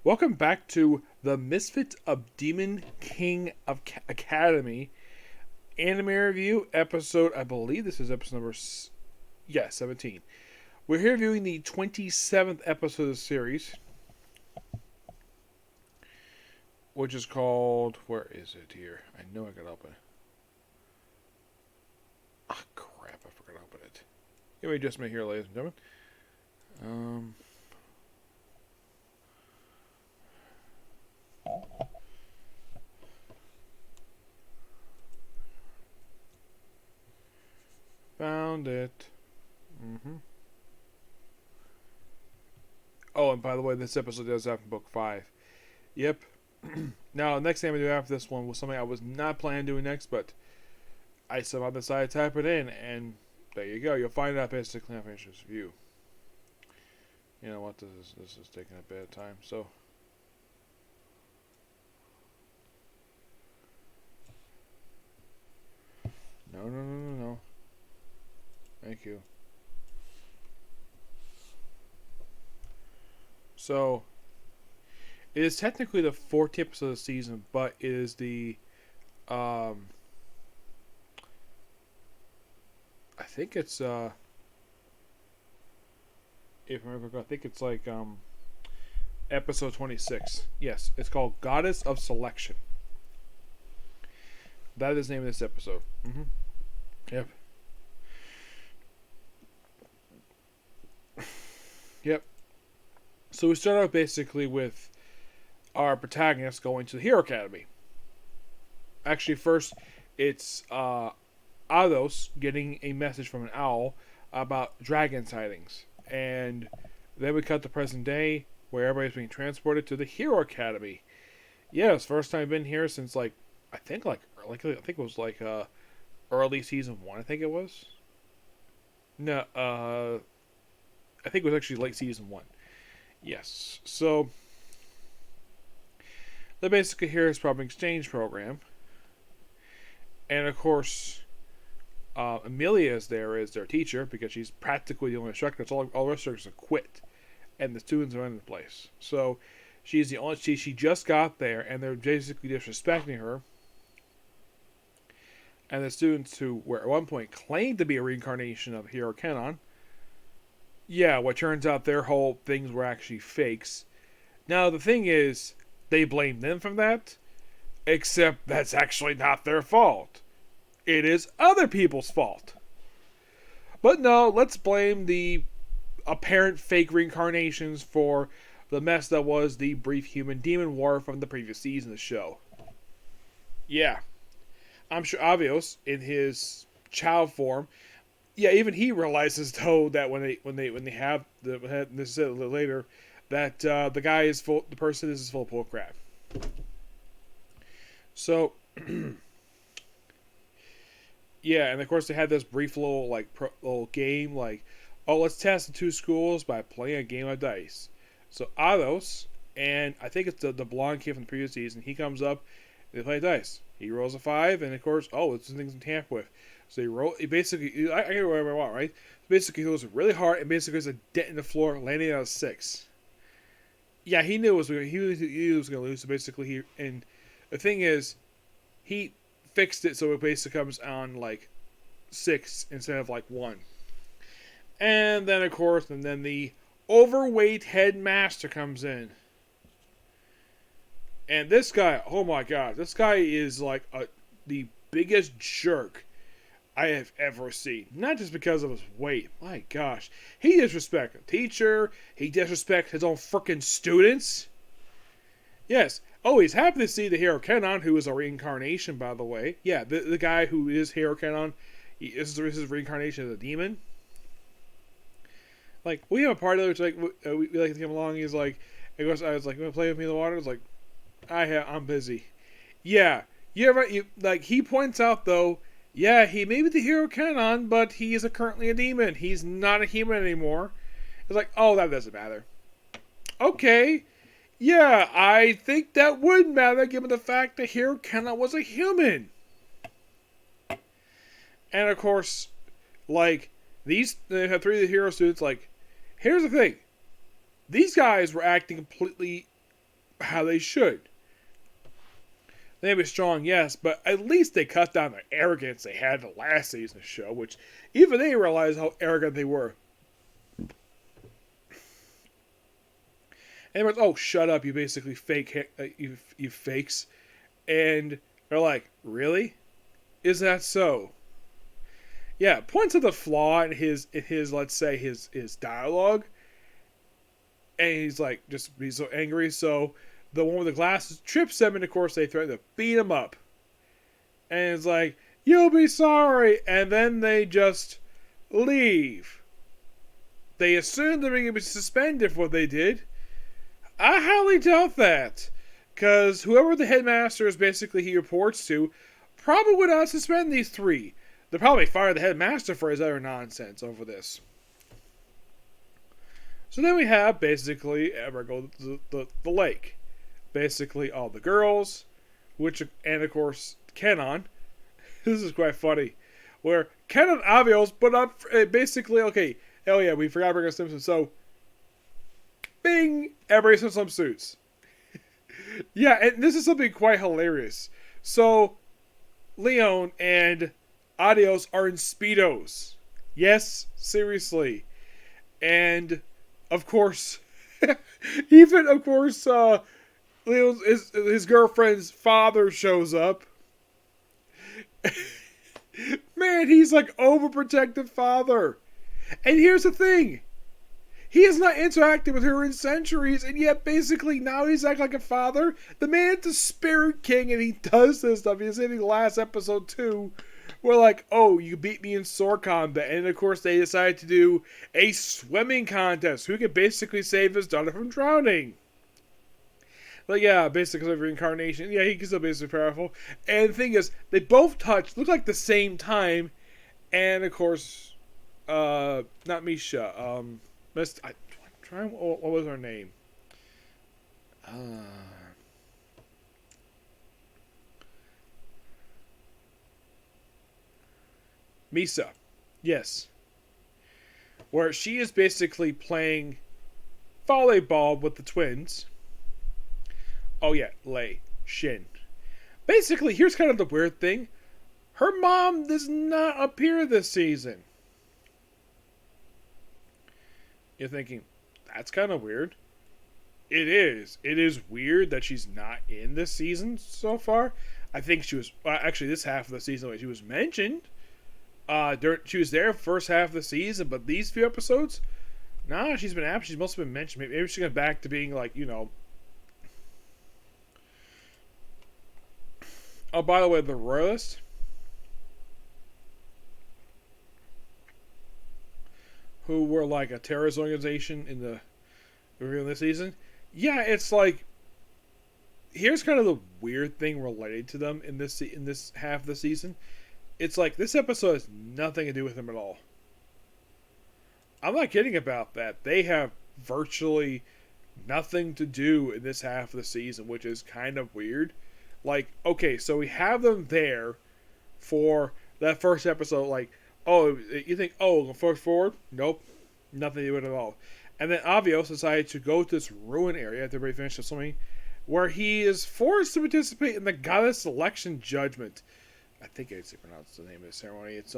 Welcome back to the Misfit of Demon King of Academy anime review episode. I believe this is episode number 17. We're here reviewing the 27th episode of the series, which is called, where is it here? I know I gotta open it. Ah, crap, I forgot to open it. Give me just a minute here, ladies and gentlemen. Found it. Oh, and by the way, this episode does have book 5. Yep. Now, the next thing I'm going to do after this one was something I was not planning on doing next, but I somehow decided to type it in, and there you go. You'll find out basically how finish this review. You know what? This is taking a bit of time, so. No. Thank you. So, it is technically the 4th episode of the season, but it is the, I think it's, if I remember, I think it's like, episode 26. Yes, it's called Goddess of Selection. That is the name of this episode. Yep. Yep. So we start out basically with our protagonist going to the Hero Academy. Actually, first, it's Ados getting a message from an owl about dragon sightings. And then we cut to present day, where everybody's being transported to the Hero Academy. Yes, first time I've been here since, I think it was early season 1, I think it was. No, I think it was actually late season 1. Yes. So, they're basically here is from an exchange program. And of course, Amelia is there as their teacher because she's practically the only instructor. It's all the rest of have quit. And the students are in the place. So, she's the only, she just got there and they're basically disrespecting her. And the students who were at one point claimed to be a reincarnation of Hero Kenon, yeah, what turns out their whole things were actually fakes. Now, the thing is, they blame them for that, except that's actually not their fault. It is other people's fault. But no, let's blame the apparent fake reincarnations for the mess that was the brief human-demon war from the previous season of the show. Yeah. I'm sure Avios, in his child form, yeah, even he realizes though that when they have this is a little later, that the guy is full, the person is full of bull crap. So, yeah, and of course they had this brief little little game oh, let's test the two schools by playing a game of dice. So Ados, and I think it's the blonde kid from the previous season, he comes up, and they play dice. He rolls a 5, and of course, it's the things to tamper with. So he basically, I can't remember what, right? Basically, he throws it really hard, and basically there's a dent in the floor, landing out of 6. Yeah, he knew he was going to lose. So basically, and the thing is, he fixed it so it basically comes on 6 instead of 1. And then of course, the overweight headmaster comes in. And this guy, oh my god, this guy is the biggest jerk I have ever seen. Not just because of his weight. My gosh. He disrespects a teacher. He disrespects his own freaking students. Yes. Oh, he's happy to see the Hero Kenon, who is a reincarnation, by the way. Yeah, the guy who is Hero Kenon, this is his reincarnation as a demon. We have a party which we like to come along. He's I was you want to play with me in the water? It's I'm busy. Yeah. He points out though, yeah, he may be the Hero Kenon, but he is currently a demon. He's not a human anymore. It's oh, that doesn't matter. Okay. Yeah, I think that would matter given the fact that Hero Kenon was a human. And of course, they have 3 of the hero students, here's the thing. These guys were acting completely how they should. They have a strong yes, but at least they cut down the arrogance they had the last season's show, which even they realized how arrogant they were. And everyone's, oh, shut up, you basically you fakes. And they're like, really? Is that so? Yeah, points to the flaw in his let's say his dialogue, and he's like he's so angry. So the one with the glasses trips him, and of course they threaten to beat him up. And it's like, you'll be sorry, and then they just leave. They assume they're going to be suspended for what they did. I highly doubt that, because whoever the headmaster is basically he reports to probably would not suspend these three. They'll probably fire the headmaster for his other nonsense over this. So then we have basically go the lake. Basically all the girls, and of course Kenon. This is quite funny, where Kenon Avios put up basically okay. Oh yeah, we forgot to bring up Simpsons. So, bing, everybody's in some suits. Yeah, and this is something quite hilarious. So, Leon and Adios are in Speedos. Yes, seriously. And, of course, even, of course, Leon's, his girlfriend's father shows up. Man, he's like overprotective father. And here's the thing. He has not interacted with her in centuries, and yet basically now he's acting like a father. The man's the spirit king, and he does this stuff. He was in the last episode too. We're like, oh, you beat me in sword combat. And of course they decided to do a swimming contest. Who can basically save his daughter from drowning? Like, yeah, basically reincarnation. Yeah, he's still basically powerful. And the thing is, they both touch, look like the same time. And of course, not Misha, what was her name? Misa. Yes. Where she is basically playing volleyball with the twins. Oh yeah, Lei. Shin. Basically, here's kind of the weird thing. Her mom does not appear this season. You're thinking, that's kind of weird. It is. It is weird that she's not in this season so far. I think she was, actually this half of the season, she was mentioned. She was there first half of the season, but these few episodes, nah, she's been absent. She's mostly been mentioned. Maybe she's going back to being like, Oh, by the way, the Royalists, who were like a terrorist organization in the beginning of the season. Yeah, it's like, here's kind of the weird thing related to them in this half of the season. It's like this episode has nothing to do with them at all. I'm not kidding about that. They have virtually nothing to do in this half of the season, which is kind of weird. Like, okay, so we have them there for that first episode. Like, oh, you think, oh, forward? Nope, nothing to do with it at all. And then Avios decided to go to this ruin area after everybody finished swimming, where he is forced to participate in the goddess election judgment. I think it's pronounced the name of the ceremony. It's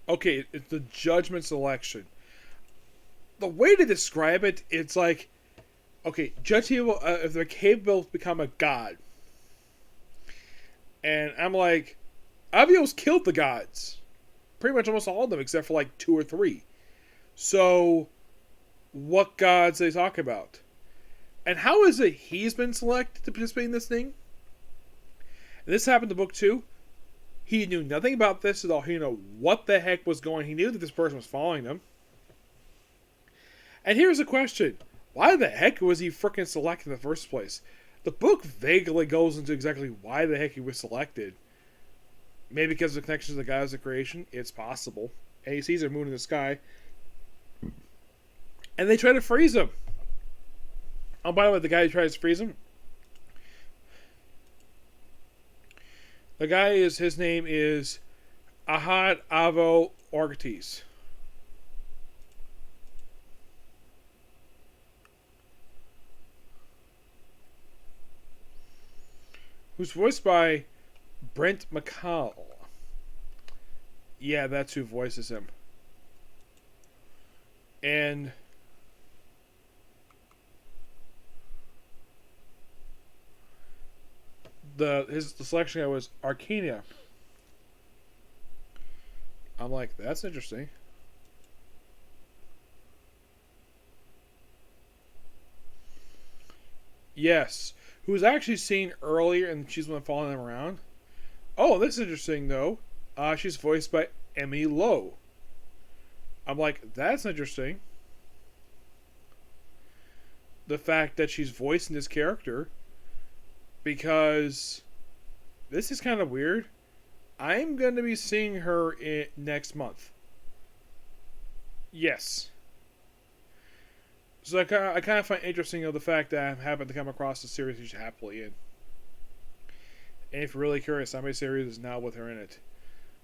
okay, it's the judgment selection. The way to describe it, it's like, okay, judge people if they're capable to become a god. And I'm like, Avios killed the gods. Pretty much almost all of them, except for like 2 or 3. So, what gods they talk about? And how is it he's been selected to participate in this thing? And this happened to book 2. He knew nothing about this at all. He didn't know what the heck was going on. He knew that this person was following them. And here's the question. Why the heck was he freaking selected in the first place? The book vaguely goes into exactly why the heck he was selected. Maybe because of the connection to the gods of creation. It's possible. And he sees a moon in the sky. And they try to freeze him. Oh, by the way, the guy who tries to freeze him, The guy is his name is Ahad Avo Ortiz. Who's voiced by Brent McCall. Yeah, that's who voices him. And the selection guy was Arcania. I'm like, that's interesting. Yes. Who was actually seen earlier and she's the one following them around. Oh, this is interesting though. She's voiced by Emmy Lowe. I'm like, that's interesting. The fact that she's voicing this character. Because this is kind of weird. I'm going to be seeing her next month. Yes. So I kind of find interesting of the fact that I happen to come across the series she's happily in. And if you're really curious, how many series is now with her in it?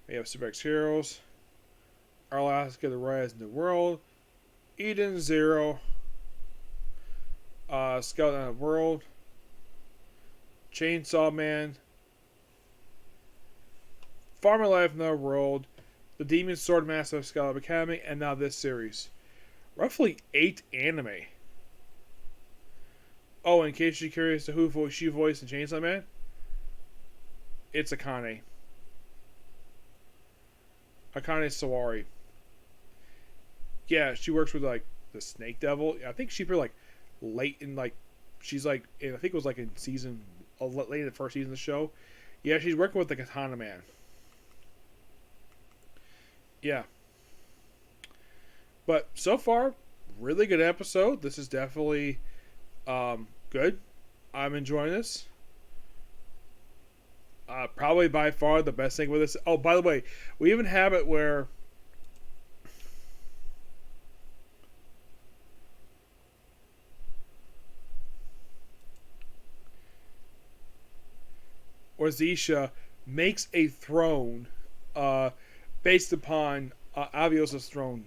We have Super X Heroes, Alaska, The Rise in the World, Eden Zero, Scout on the World, Chainsaw Man, Farmer Life in the World, The Demon Sword Master of Scarlet Academy, and now this series. Roughly 8 anime. Oh, in case you're curious to who she voiced in Chainsaw Man, it's Akane. Akane Sawari. Yeah, she works with like the Snake Devil. I think she's like late in like she's like I think it was like in season late in the first season of the show. Yeah, she's working with the Katana Man. Yeah. But so far, really good episode. This is definitely good. I'm enjoying this. Probably by far the best thing with this. Oh, by the way, we even have it where Zisha makes a throne based upon Avios' throne.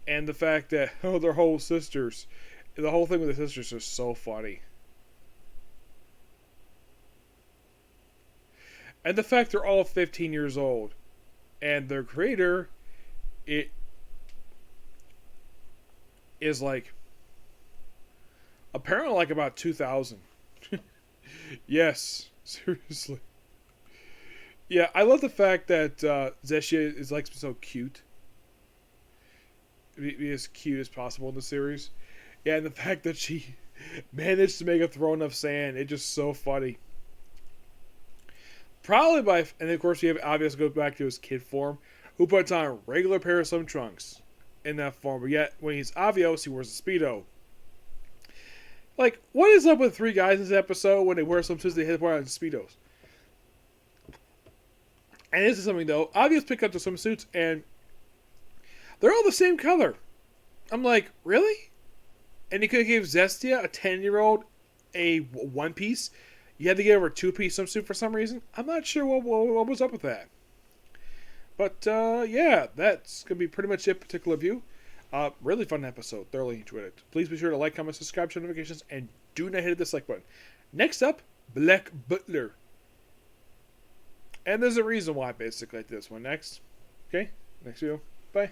And the fact that they're whole sisters. The whole thing with the sisters is so funny. And the fact they're all 15 years old. And their creator it is like apparently like about 2000. Yes, seriously. Yeah, I love the fact that Zeshia is like so cute. Be as cute as possible in the series. Yeah, and the fact that she managed to make a throne of sand, it's just so funny. Probably by, and of course you have obviously go back to his kid form, who puts on a regular pair of swim trunks in that form, but yet when he's Avios, he wears a Speedo. Like, what is up with 3 guys in this episode when they wear swimsuits they hit on Speedos? And this is something though, Avios pick up the swimsuits and they're all the same color. I'm like, really? And you could have gave Zestia, a 10-year-old, a one piece. You had to give her a 2-piece swimsuit for some reason. I'm not sure what was up with that. But, yeah, that's going to be pretty much it, particular view. Really fun episode. Thoroughly enjoyed it. Please be sure to like, comment, subscribe, turn notifications, and do not hit the dislike button. Next up, Black Butler. And there's a reason why, basically, I did this one next. Okay? Next video. Bye.